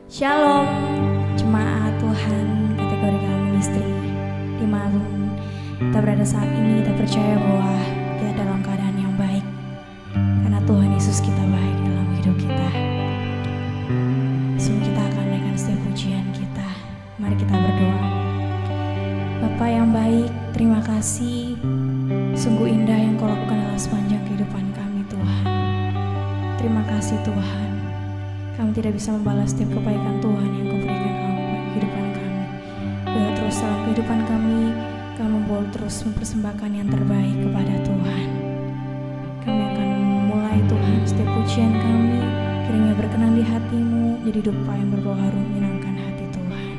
Shalom, jemaat Tuhan kategori kaum ministry. Dimanapun kita berada saat ini, kita percaya bahwa kita dalam keadaan yang baik karena Tuhan Yesus kita baik dalam hidup kita. Sebelum kita akan menaikkan setiap pujian kita, mari kita berdoa. Bapa yang baik, terima kasih. Sungguh indah yang Kau lakukan dalam sepanjang kehidupan kami, Tuhan. Terima kasih, Tuhan. Kami tidak bisa membalas setiap kebaikan Tuhan yang Kau berikan dalam kehidupan kami. Biar terus dalam kehidupan kami membawa terus mempersembahkan yang terbaik kepada Tuhan. Kami akan memulai Tuhan setiap pujian kami, kiranya berkenan di hati-Mu, jadi dupa yang berbau harum menyenangkan hati Tuhan.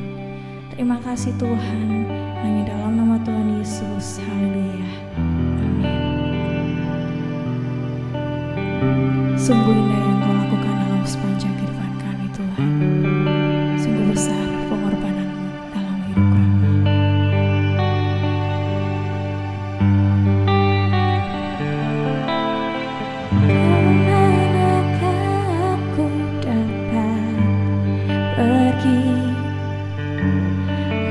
Terima kasih Tuhan, hanya dalam nama Tuhan Yesus. Haleluya. Amin. Sungguh indah yang Kau lakukan dalam sepanjang kehidupan kami Tuhan. Sungguh besar pengorbanan-Mu dalam hidup kami. Kemanakah aku dapat pergi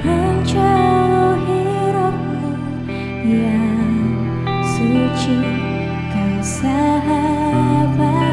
menjauhi roh-Mu yang suci, Kau sahabat.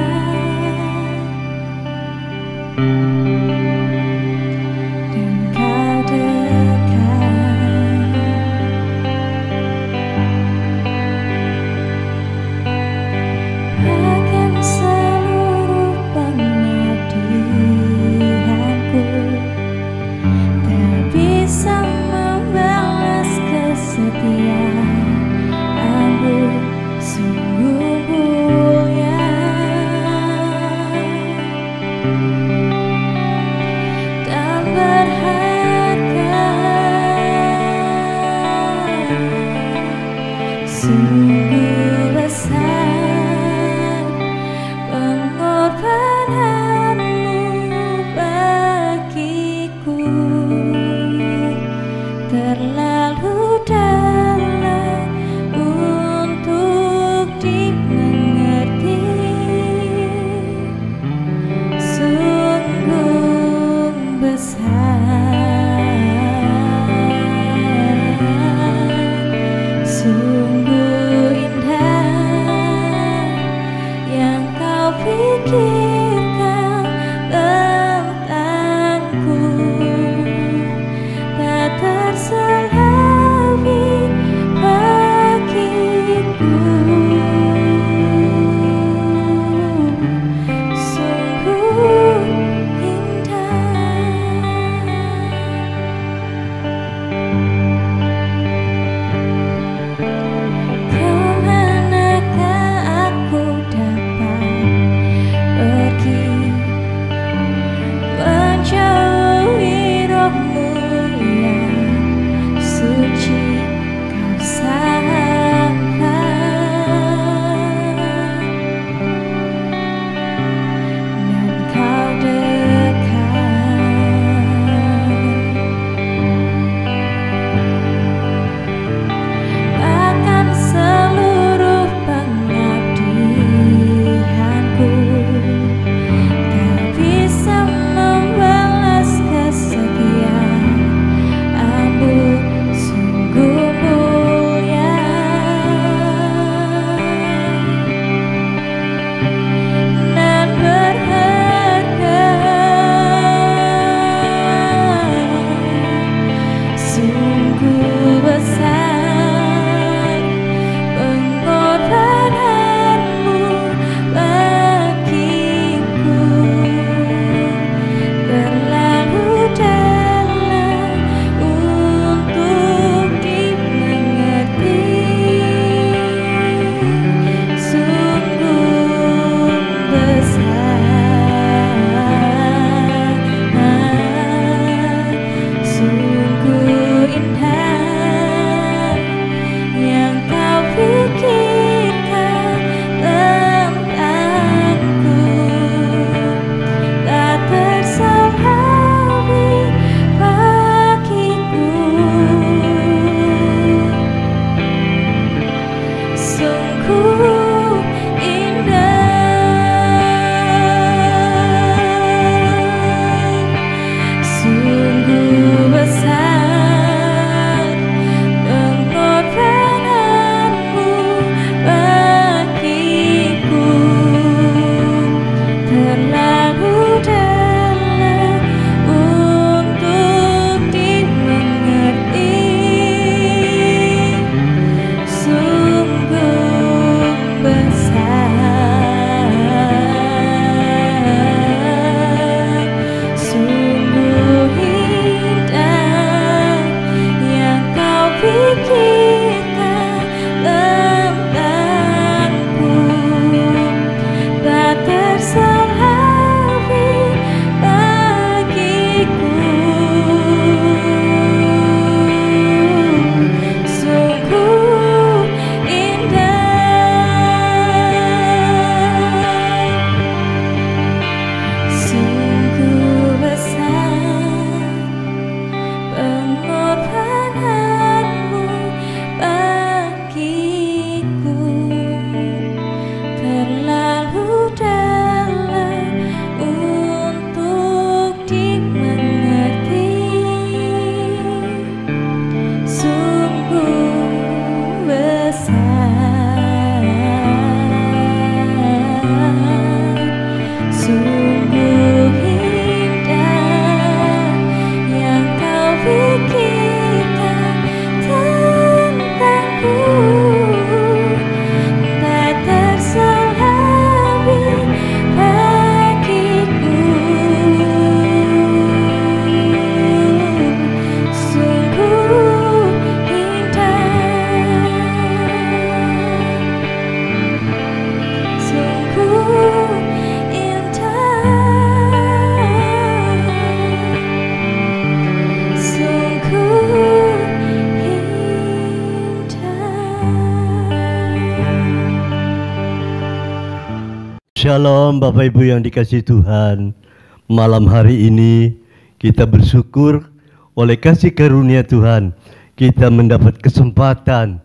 Shalom Bapak Ibu yang dikasihi Tuhan. Malam hari ini kita bersyukur oleh kasih karunia Tuhan kita mendapat kesempatan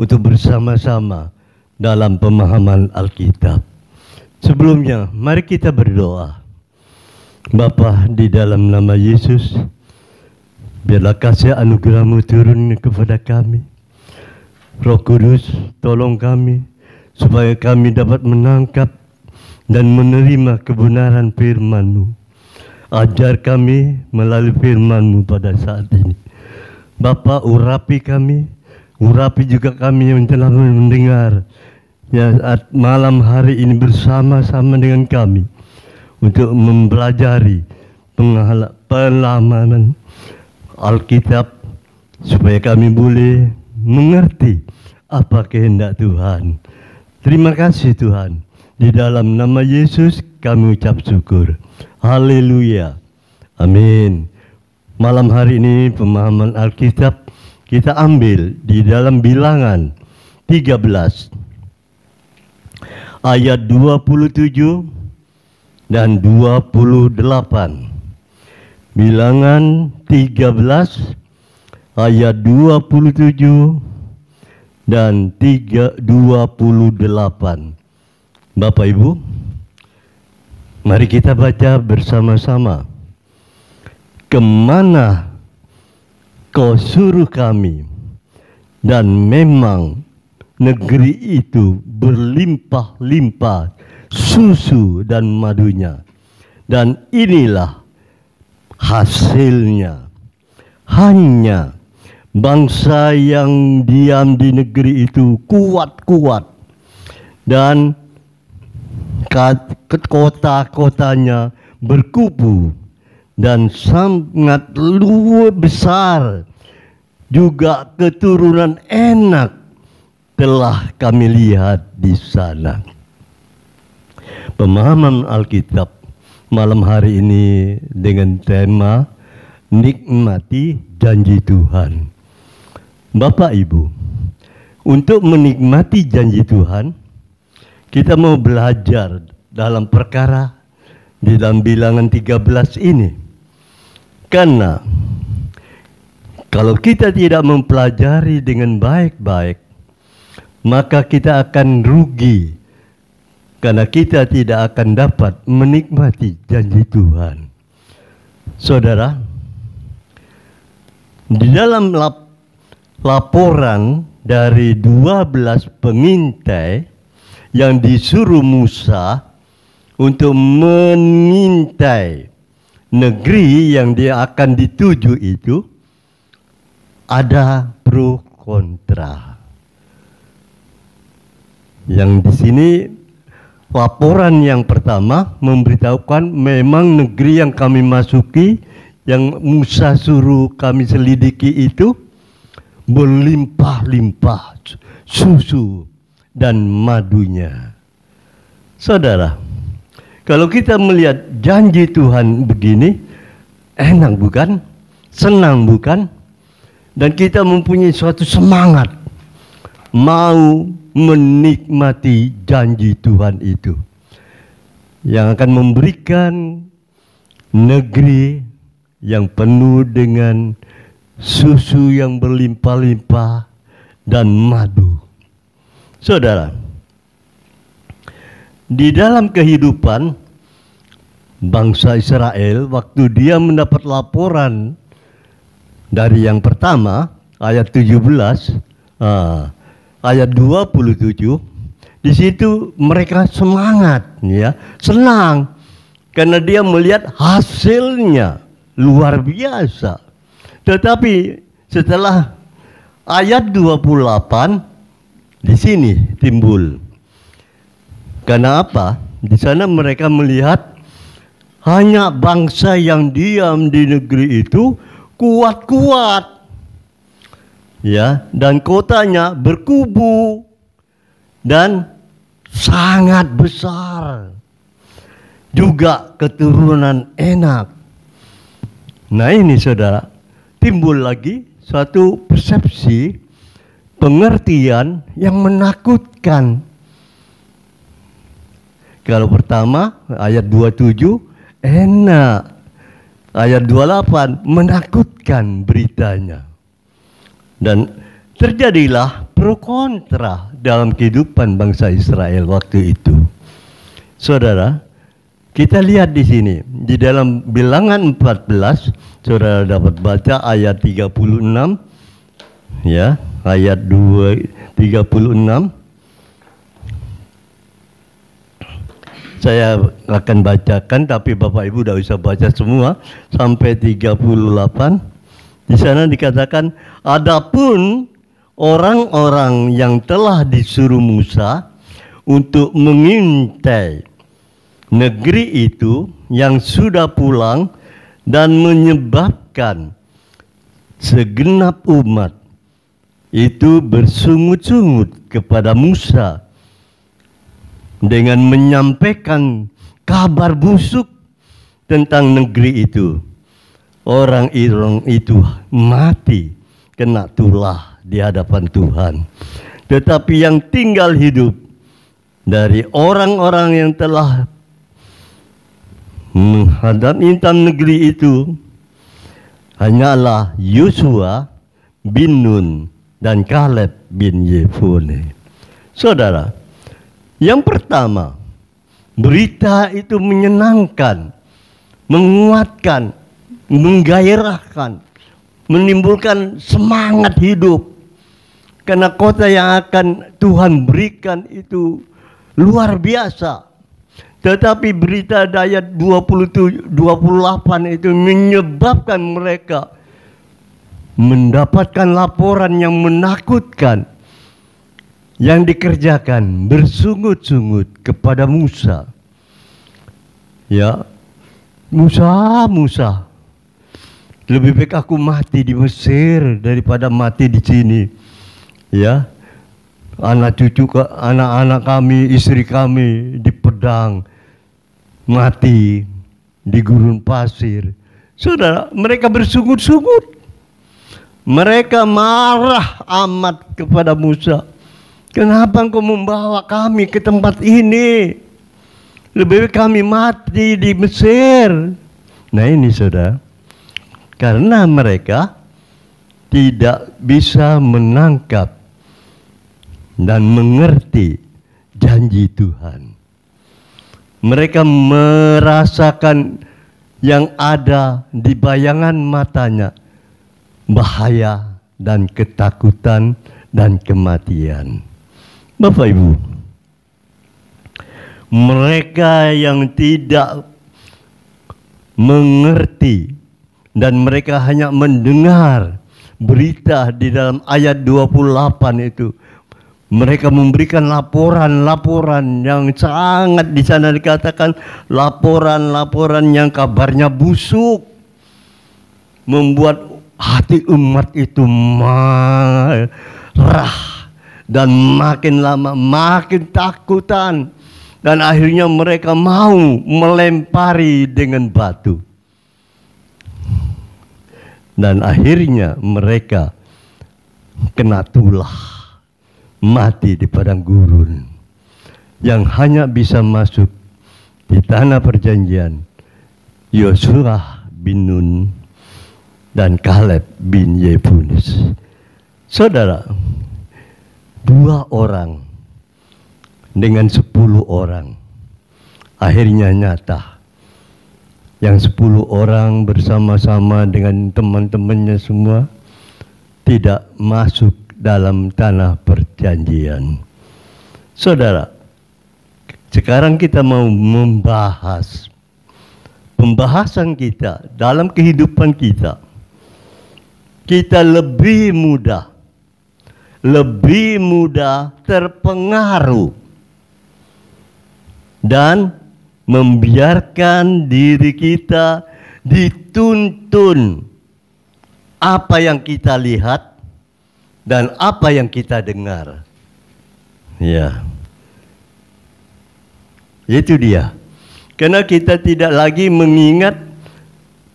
untuk bersama-sama dalam pemahaman Alkitab. Sebelumnya mari kita berdoa. Bapa, di dalam nama Yesus, biarlah kasih anugerah-Mu turun kepada kami. Roh Kudus, tolong kami supaya kami dapat menangkap dan menerima kebenaran firman-Mu. Ajar kami melalui firman-Mu pada saat ini. Bapa, urapi kami, urapi juga kami yang telah mendengar ya, malam hari ini bersama-sama dengan kami untuk mempelajari pengalaman Alkitab supaya kami boleh mengerti apa kehendak Tuhan. Terima kasih Tuhan. Di dalam nama Yesus kami ucap syukur. Haleluya. Amin. Malam hari ini pemahaman Alkitab kita ambil di dalam Bilangan 13 ayat 27 dan 28. Bilangan 13 ayat 27 dan 28. Bapak Ibu, mari kita baca bersama-sama. Kemana kau suruh kami, dan memang negeri itu berlimpah-limpah susu dan madunya, dan inilah hasilnya. Hanya bangsa yang diam di negeri itu kuat-kuat, dan kota-kotanya berkubu dan sangat luar besar. Juga keturunan enak telah kami lihat di sana. Pemahaman Alkitab malam hari ini dengan tema nikmati janji Tuhan. Bapak Ibu, untuk menikmati janji Tuhan, kita mau belajar dalam perkara di dalam Bilangan 13 ini. Karena kalau kita tidak mempelajari dengan baik-baik, maka kita akan rugi. Karena kita tidak akan dapat menikmati janji Tuhan. Saudara, di dalam laporan dari 12 pengintai yang disuruh Musa untuk mengintai negeri yang dia akan dituju itu, ada pro kontra. Yang di sini laporan yang pertama memberitahukan memang negeri yang kami masuki, yang Musa suruh kami selidiki itu berlimpah-limpah susu dan madunya. Saudara, kalau kita melihat janji Tuhan begini, enak bukan? Senang bukan? Dan kita mempunyai suatu semangat mau menikmati janji Tuhan itu, yang akan memberikan negeri yang penuh dengan susu yang berlimpah-limpah dan madu. Saudara, di dalam kehidupan bangsa Israel, waktu dia mendapat laporan dari yang pertama, ayat 17, ayat 27, di situ mereka semangat, ya, senang, karena dia melihat hasilnya luar biasa. Tetapi setelah ayat 28, di sini timbul. Karena apa? Di sana mereka melihat hanya bangsa yang diam di negeri itu kuat-kuat, ya, dan kotanya berkubu dan sangat besar. Juga keturunan enak. Nah ini saudara, timbul lagi suatu persepsi, pengertian yang menakutkan. Kalau pertama ayat 27 enak. Ayat 28 menakutkan beritanya. Dan terjadilah pro kontra dalam kehidupan bangsa Israel waktu itu. Saudara, kita lihat di sini di dalam Bilangan 14, saudara dapat baca ayat 36 ya, ayat 36. Saya akan bacakan, tapi Bapak Ibu tidak usah baca semua sampai 38. Di sana dikatakan, adapun orang-orang yang telah disuruh Musa untuk mengintai negeri itu yang sudah pulang dan menyebabkan segenap umat itu bersungut-sungut kepada Musa dengan menyampaikan kabar busuk tentang negeri itu. Orang itu mati kena tulah di hadapan Tuhan. Tetapi yang tinggal hidup dari orang-orang yang telah menghadapi negeri itu hanyalah Yosua bin Nun dan Kaleb bin Yefune. Saudara, yang pertama, berita itu menyenangkan, menguatkan, menggairahkan, menimbulkan semangat hidup. Karena kota yang akan Tuhan berikan itu luar biasa. Tetapi berita ayat 28 itu menyebabkan mereka mendapatkan laporan yang menakutkan. Yang dikerjakan bersungut-sungut kepada Musa. Ya, Musa, lebih baik aku mati di Mesir daripada mati di sini. Ya, anak-anak kami, istri kami di pedang, mati di gurun pasir. Saudara, mereka bersungut-sungut. Mereka marah amat kepada Musa. Kenapa engkau membawa kami ke tempat ini? Lebih baik kami mati di Mesir. Nah ini saudara, karena mereka tidak bisa menangkap dan mengerti janji Tuhan. Mereka merasakan yang ada di bayangan matanya, bahaya dan ketakutan dan kematian. Bapak Ibu, mereka yang tidak mengerti dan mereka hanya mendengar berita di dalam ayat 28 itu, mereka memberikan laporan-laporan yang sangat, di sana dikatakan laporan-laporan yang kabarnya busuk, membuat hati umat itu marah. Dan makin lama makin takutan. Dan akhirnya mereka mau melempari dengan batu. Dan akhirnya mereka kena tulah, mati di padang gurun. Yang hanya bisa masuk di tanah perjanjian Yosua bin Nun dan Kaleb bin Yefune. Saudara, 2 orang dengan 10 orang akhirnya nyata. Yang 10 orang bersama-sama dengan teman-temannya semua tidak masuk dalam tanah perjanjian. Saudara, sekarang kita mau membahas pembahasan kita dalam kehidupan kita. Kita lebih mudah terpengaruh dan membiarkan diri kita dituntun apa yang kita lihat dan apa yang kita dengar. Ya, itu dia. Karena kita tidak lagi mengingat,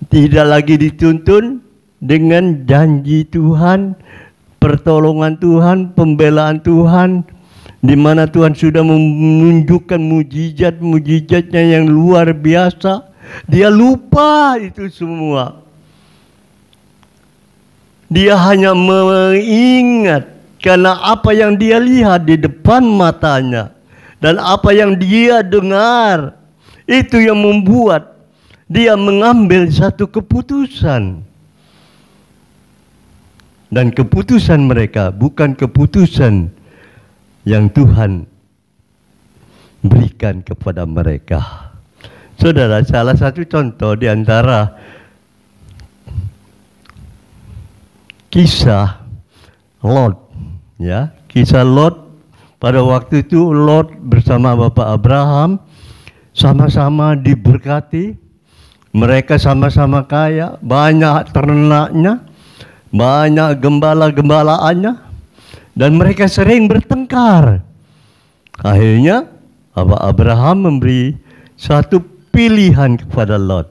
tidak lagi dituntun dengan janji Tuhan, pertolongan Tuhan, pembelaan Tuhan di mana Tuhan sudah menunjukkan mujizat-mujizatnya yang luar biasa, dia lupa itu semua. Dia hanya mengingat karena apa yang dia lihat di depan matanya dan apa yang dia dengar, itu yang membuat dia mengambil satu keputusan. Dan keputusan mereka bukan keputusan yang Tuhan berikan kepada mereka. Saudara, salah satu contoh di antara kisah Lot, ya, kisah Lot. Pada waktu itu Lot bersama Bapak Abraham sama-sama diberkati. Mereka sama-sama kaya, banyak ternaknya, banyak gembala-gembalaannya, dan mereka sering bertengkar. Akhirnya Bapak Abraham memberi satu pilihan kepada Lot,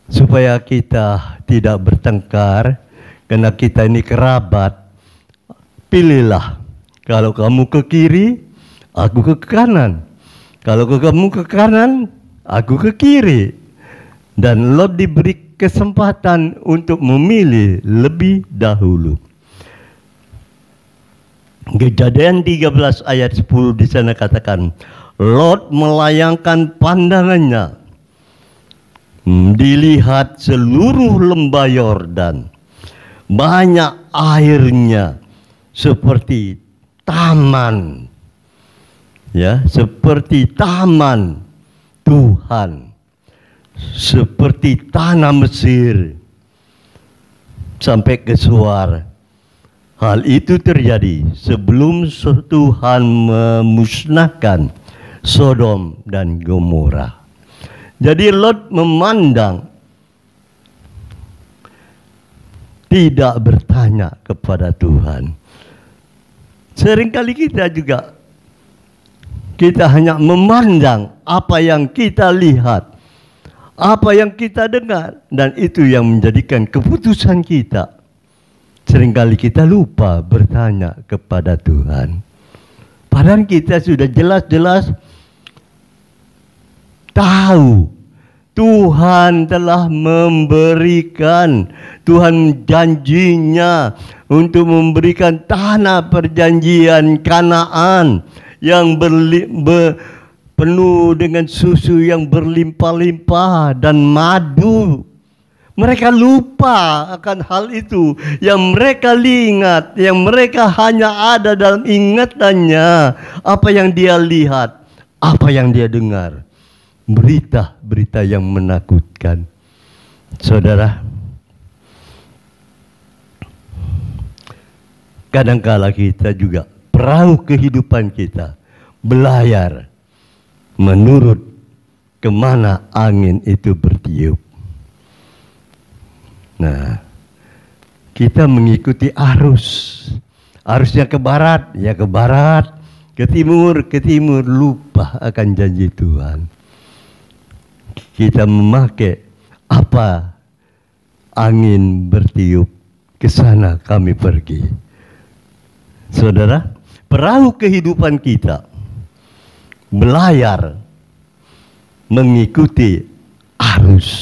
supaya kita tidak bertengkar, karena kita ini kerabat. Pilihlah, kalau kamu ke kiri, aku ke kanan. Kalau kamu ke kanan, aku ke kiri. Dan Lot diberi kesempatan untuk memilih lebih dahulu. Kejadian 13 ayat 10 di sana katakan, Lot melayangkan pandangannya, dilihat seluruh lembah Yordan, banyak airnya seperti taman, ya, seperti taman Tuhan, seperti tanah Mesir sampai ke Suar. Hal itu terjadi sebelum Tuhan memusnahkan Sodom dan Gomora. Jadi Lot memandang, tidak bertanya kepada Tuhan. Seringkali kita juga, kita hanya memandang apa yang kita lihat, apa yang kita dengar, dan itu yang menjadikan keputusan kita. Seringkali kita lupa bertanya kepada Tuhan. Padahal kita sudah jelas-jelas tahu Tuhan telah memberikan, Tuhan janjinya untuk memberikan tanah perjanjian Kanaan yang penuh dengan susu yang berlimpah-limpah dan madu. Mereka lupa akan hal itu. Yang mereka ingat, yang mereka hanya ada dalam ingatannya, apa yang dia lihat, apa yang dia dengar. Berita-berita yang menakutkan. Saudara, kadangkala kita juga, perahu kehidupan kita belayar menurut kemana angin itu bertiup. Nah, kita mengikuti arus. Arusnya ke barat, ya ke barat. Ke timur, lupa akan janji Tuhan. Kita memakai apa angin bertiup, ke sana kami pergi. Saudara, perahu kehidupan kita belayar mengikuti arus.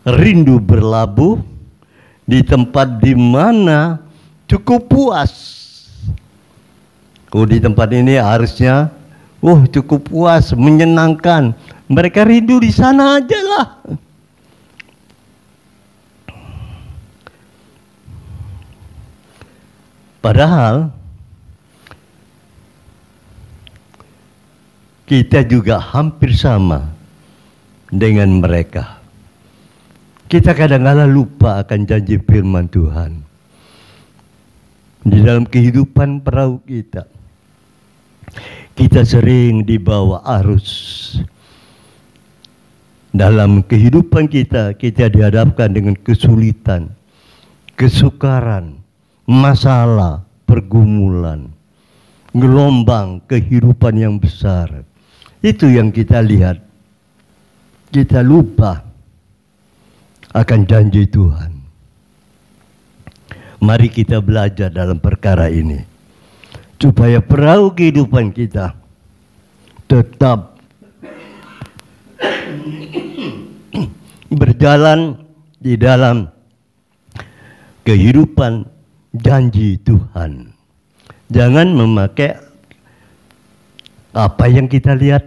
Rindu berlabuh di tempat di mana cukup puas. Oh, di tempat ini harusnya cukup puas, menyenangkan. Mereka rindu di sana aja lah. Padahal kita juga hampir sama dengan mereka. Kita kadang-kadang lupa akan janji firman Tuhan di dalam kehidupan perahu kita. Kita sering dibawa arus. Dalam kehidupan kita, kita dihadapkan dengan kesulitan, kesukaran, masalah, pergumulan, gelombang kehidupan yang besar. Itu yang kita lihat. Kita lupa akan janji Tuhan. Mari kita belajar dalam perkara ini, supaya perahu kehidupan kita tetap berjalan di dalam kehidupan janji Tuhan. Jangan memakai apa yang kita lihat,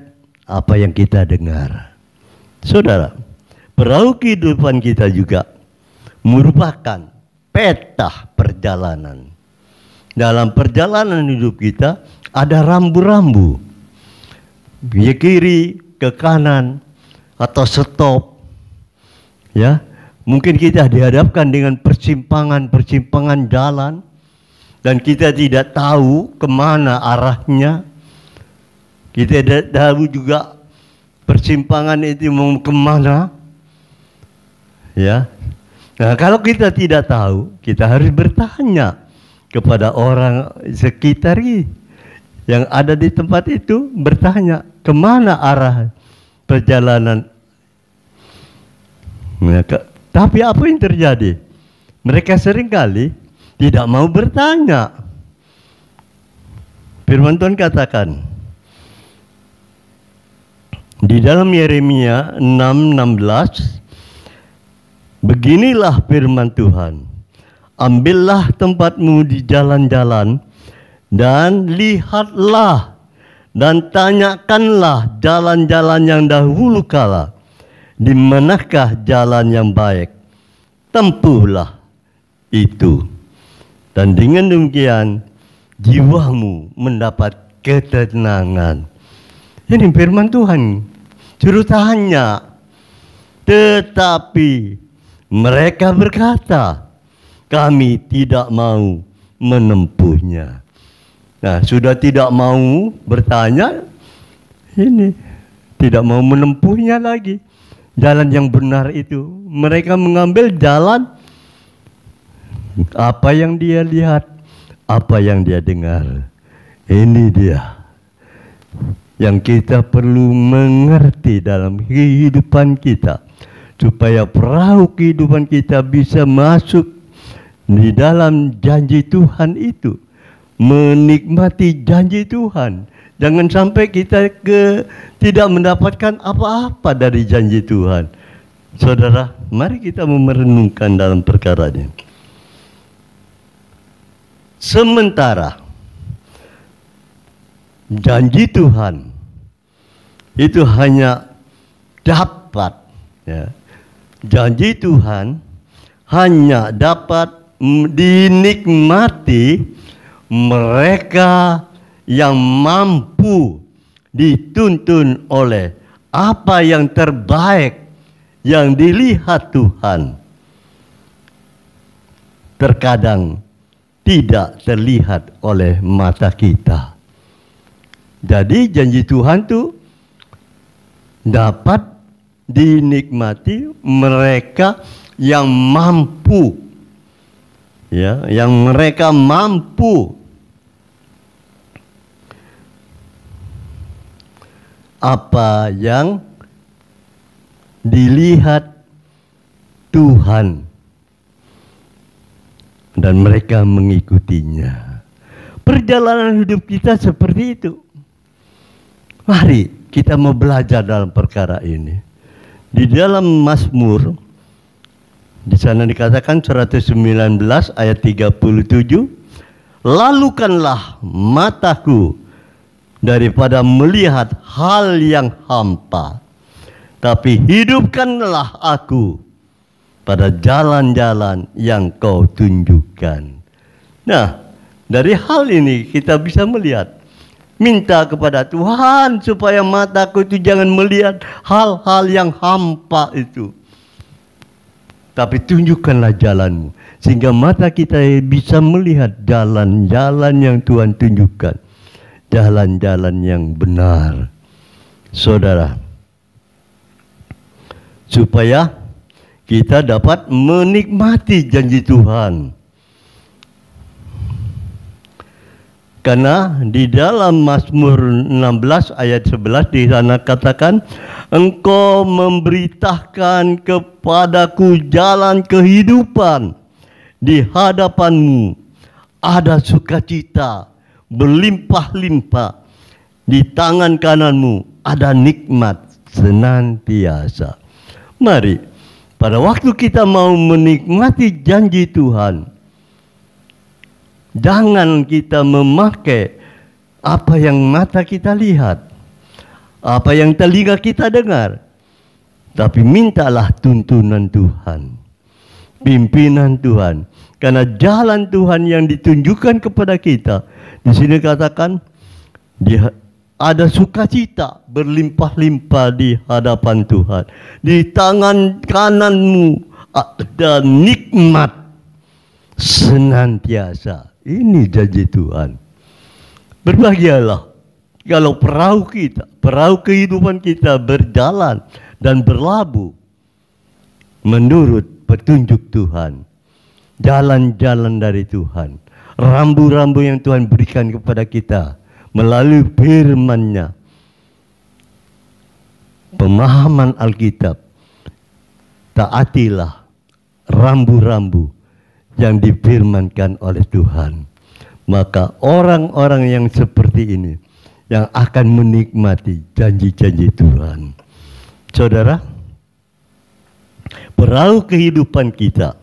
apa yang kita dengar. Saudara, perahu kehidupan kita juga merupakan peta perjalanan. Dalam perjalanan hidup kita ada rambu-rambu, ke kiri, ke kanan, atau stop. Ya, mungkin kita dihadapkan dengan persimpangan-persimpangan jalan dan kita tidak tahu kemana arahnya. Kita tidak tahu juga persimpangan itu mau kemana. Ya, nah kalau kita tidak tahu, kita harus bertanya kepada orang sekitar yang ada di tempat itu, bertanya kemana arah perjalanan. Nah, tapi apa yang terjadi? Mereka seringkali tidak mau bertanya. Firman Tuhan katakan di dalam Yeremia 6:16, beginilah firman Tuhan, ambillah tempatmu di jalan-jalan dan lihatlah dan tanyakanlah jalan-jalan yang dahulu kala, di manakah jalan yang baik, tempuhlah itu. Dan dengan demikian jiwamu mendapat ketenangan. Ini firman Tuhan, juru tanya. Tetapi mereka berkata, kami tidak mau menempuhnya. Nah, sudah tidak mau bertanya, ini tidak mau menempuhnya lagi. Jalan yang benar itu, mereka mengambil jalan apa yang dia lihat, apa yang dia dengar. Ini dia yang kita perlu mengerti dalam kehidupan kita, supaya perahu kehidupan kita bisa masuk di dalam janji Tuhan itu, menikmati janji Tuhan. Jangan sampai kita tidak mendapatkan apa-apa dari janji Tuhan. Saudara, mari kita merenungkan dalam perkara ini. Sementara janji Tuhan itu hanya dapat, ya, janji Tuhan hanya dapat dinikmati mereka yang mampu dituntun oleh apa yang terbaik yang dilihat Tuhan. Terkadang tidak terlihat oleh mata kita. Jadi janji Tuhan itu dapat dinikmati mereka yang mampu, ya, yang mereka mampu apa yang dilihat Tuhan dan mereka mengikutinya. Perjalanan hidup kita seperti itu. Mari kita mau belajar dalam perkara ini. Di dalam Mazmur, di sana dikatakan 119 ayat 37, lalukanlah mataku daripada melihat hal yang hampa, tapi hidupkanlah aku pada jalan-jalan yang kau tunjukkan. Nah, dari hal ini kita bisa melihat, minta kepada Tuhan supaya mataku itu jangan melihat hal-hal yang hampa itu, tapi tunjukkanlah jalanmu, sehingga mata kita bisa melihat jalan-jalan yang Tuhan tunjukkan, jalan-jalan yang benar. Saudara, supaya kita dapat menikmati janji Tuhan. Karena di dalam Mazmur 16 ayat 11 di sana katakan, engkau memberitakan kepadaku jalan kehidupan, Di hadapanmu ada sukacita berlimpah-limpah. Di tangan kananmu ada nikmat senantiasa. Mari, pada waktu kita mau menikmati janji Tuhan, jangan kita memakai apa yang mata kita lihat, apa yang telinga kita dengar, tapi mintalah tuntunan Tuhan, pimpinan Tuhan. Karena jalan Tuhan yang ditunjukkan kepada kita, di sini katakan, ada sukacita berlimpah-limpah di hadapan Tuhan. Di tangan kananmu ada nikmat senantiasa. Ini janji Tuhan. Berbahagialah kalau perahu kita, perahu kehidupan kita berjalan dan berlabuh menurut petunjuk Tuhan. Jalan-jalan dari Tuhan. Rambu-rambu yang Tuhan berikan kepada kita melalui firman-Nya. Pemahaman Alkitab. Taatilah rambu-rambu yang difirmankan oleh Tuhan. Maka orang-orang yang seperti ini yang akan menikmati janji-janji Tuhan. Saudara, perahu kehidupan kita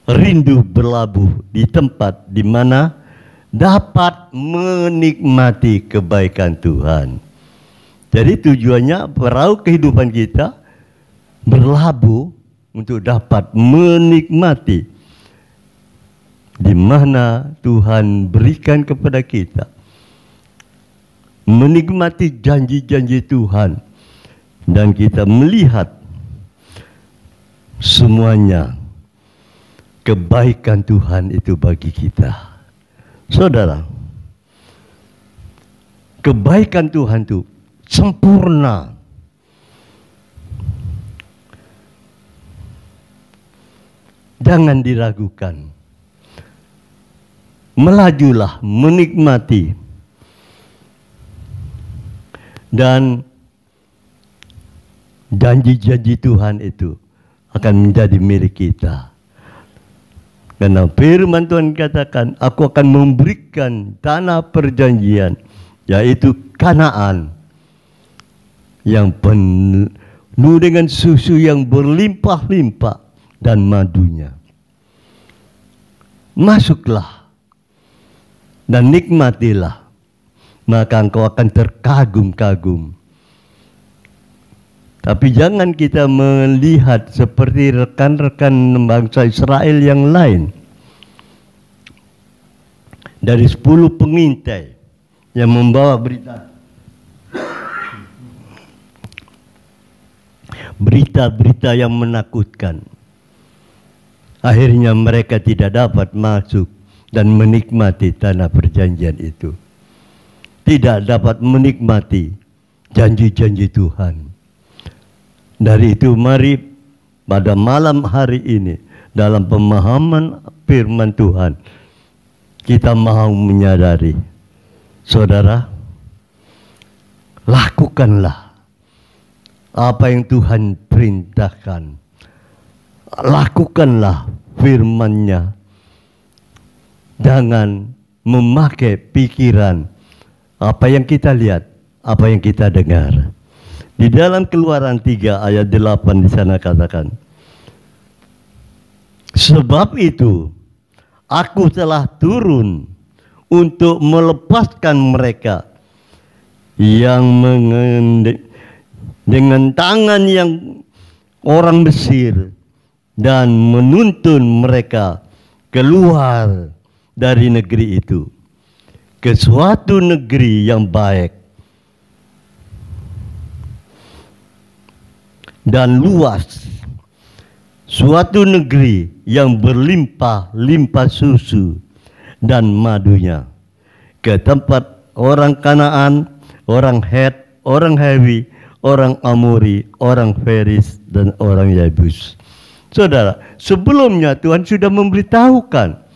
rindu berlabuh di tempat di mana dapat menikmati kebaikan Tuhan. Jadi tujuannya perahu kehidupan kita berlabuh untuk dapat menikmati di mana Tuhan berikan kepada kita, menikmati janji-janji Tuhan, dan kita melihat semuanya kebaikan Tuhan itu bagi kita. Saudara, kebaikan Tuhan itu sempurna. Jangan diragukan. Melajulah, menikmati. Dan janji-janji Tuhan itu akan menjadi milik kita. Karena firman Tuhan katakan, aku akan memberikan tanah perjanjian, yaitu Kanaan, yang penuh dengan susu yang berlimpah-limpah dan madunya. Masuklah dan nikmatilah, maka engkau akan terkagum-kagum. Tapi jangan kita melihat seperti rekan-rekan bangsa Israel yang lain. Dari 10 pengintai yang membawa berita yang menakutkan. Akhirnya mereka tidak dapat masuk dan menikmati tanah perjanjian itu. Tidak dapat menikmati janji-janji Tuhan. Dari itu mari pada malam hari ini dalam pemahaman firman Tuhan kita mau menyadari, saudara, lakukanlah apa yang Tuhan perintahkan. Lakukanlah firman-Nya. Jangan memakai pikiran apa yang kita lihat, apa yang kita dengar. Di dalam Keluaran 3 ayat 8 di sana katakan, sebab itu aku telah turun untuk melepaskan mereka yang dengan tangan yang orang Mesir dan menuntun mereka keluar dari negeri itu ke suatu negeri yang baik dan luas, suatu negeri yang berlimpah-limpah susu dan madunya, ke tempat orang Kanaan, orang Het, orang Hewi, orang Amori, orang Feris, dan orang Yebus. Saudara, sebelumnya Tuhan sudah memberitahukan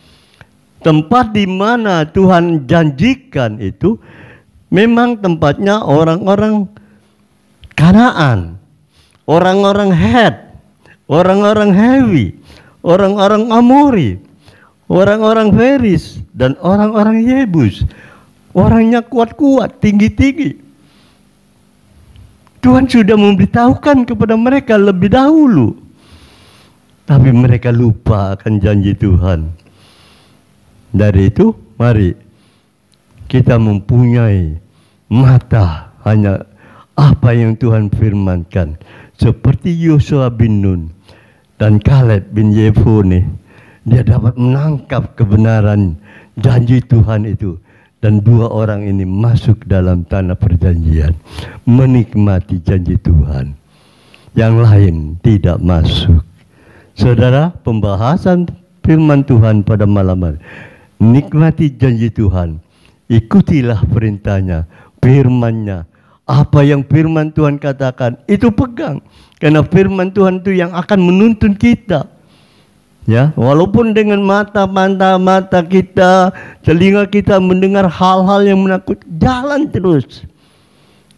tempat di mana Tuhan janjikan itu memang tempatnya orang-orang Kanaan, orang-orang Het, orang-orang Hewi, orang-orang Amori, orang-orang Feris, dan orang-orang Yebus. Orangnya kuat-kuat, tinggi-tinggi. Tuhan sudah memberitahukan kepada mereka lebih dahulu. Tapi mereka lupa akan janji Tuhan. Dari itu, mari kita mempunyai mata hanya apa yang Tuhan firmankan. Seperti Yosua bin Nun dan Kaleb bin Yefone. Dia dapat menangkap kebenaran janji Tuhan itu. Dan dua orang ini masuk dalam tanah perjanjian, menikmati janji Tuhan. Yang lain tidak masuk. Saudara, pembahasan firman Tuhan pada malam hari. Nikmati janji Tuhan. Ikutilah perintahnya, firman-Nya. Apa yang firman Tuhan katakan, itu pegang. Karena firman Tuhan itu yang akan menuntun kita. Ya, walaupun dengan mata kita, telinga kita mendengar hal-hal yang menakutkan, jalan terus.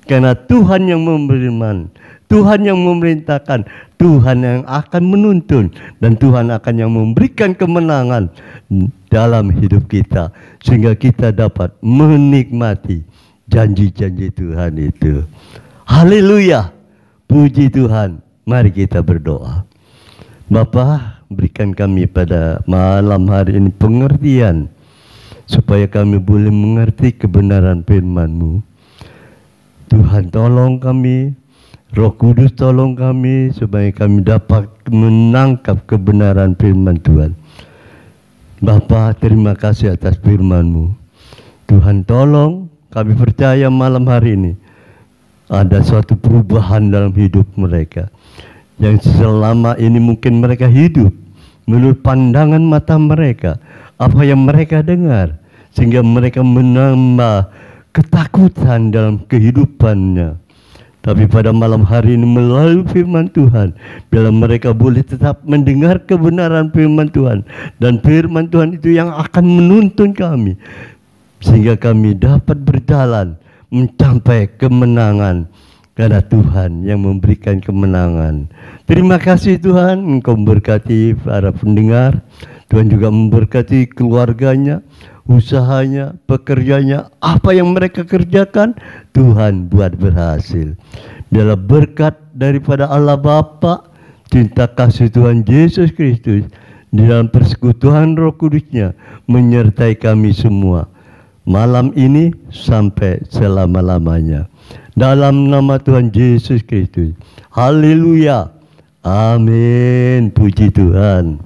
Karena Tuhan yang memberiman, Tuhan yang memerintahkan, Tuhan yang akan menuntun, dan Tuhan akan yang memberikan kemenangan dalam hidup kita, sehingga kita dapat menikmati janji-janji Tuhan itu. Haleluya, puji Tuhan. Mari kita berdoa. Bapa, berikan kami pada malam hari ini pengertian, supaya kami boleh mengerti kebenaran firman-Mu. Tuhan, tolong kami, Roh Kudus tolong kami, supaya kami dapat menangkap kebenaran firman Tuhan. Bapa, terima kasih atas firman-Mu. Tuhan, tolong kami percaya malam hari ini ada suatu perubahan dalam hidup mereka. Yang selama ini mungkin mereka hidup menurut pandangan mata mereka, apa yang mereka dengar, sehingga mereka menambah ketakutan dalam kehidupannya. Tapi pada malam hari ini melalui firman Tuhan, bila mereka boleh tetap mendengar kebenaran firman Tuhan, dan firman Tuhan itu yang akan menuntun kami, sehingga kami dapat berjalan mencapai kemenangan. Karena Tuhan yang memberikan kemenangan. Terima kasih Tuhan, Engkau memberkati para pendengar. Tuhan juga memberkati keluarganya, usahanya, pekerjanya. Apa yang mereka kerjakan, Tuhan buat berhasil. Biarlah berkat daripada Allah Bapa, cinta kasih Tuhan Yesus Kristus, di dalam persekutuan Roh Kudus-Nya menyertai kami semua, malam ini sampai selama-lamanya. Dalam nama Tuhan Yesus Kristus. Haleluya. Amin. Puji Tuhan.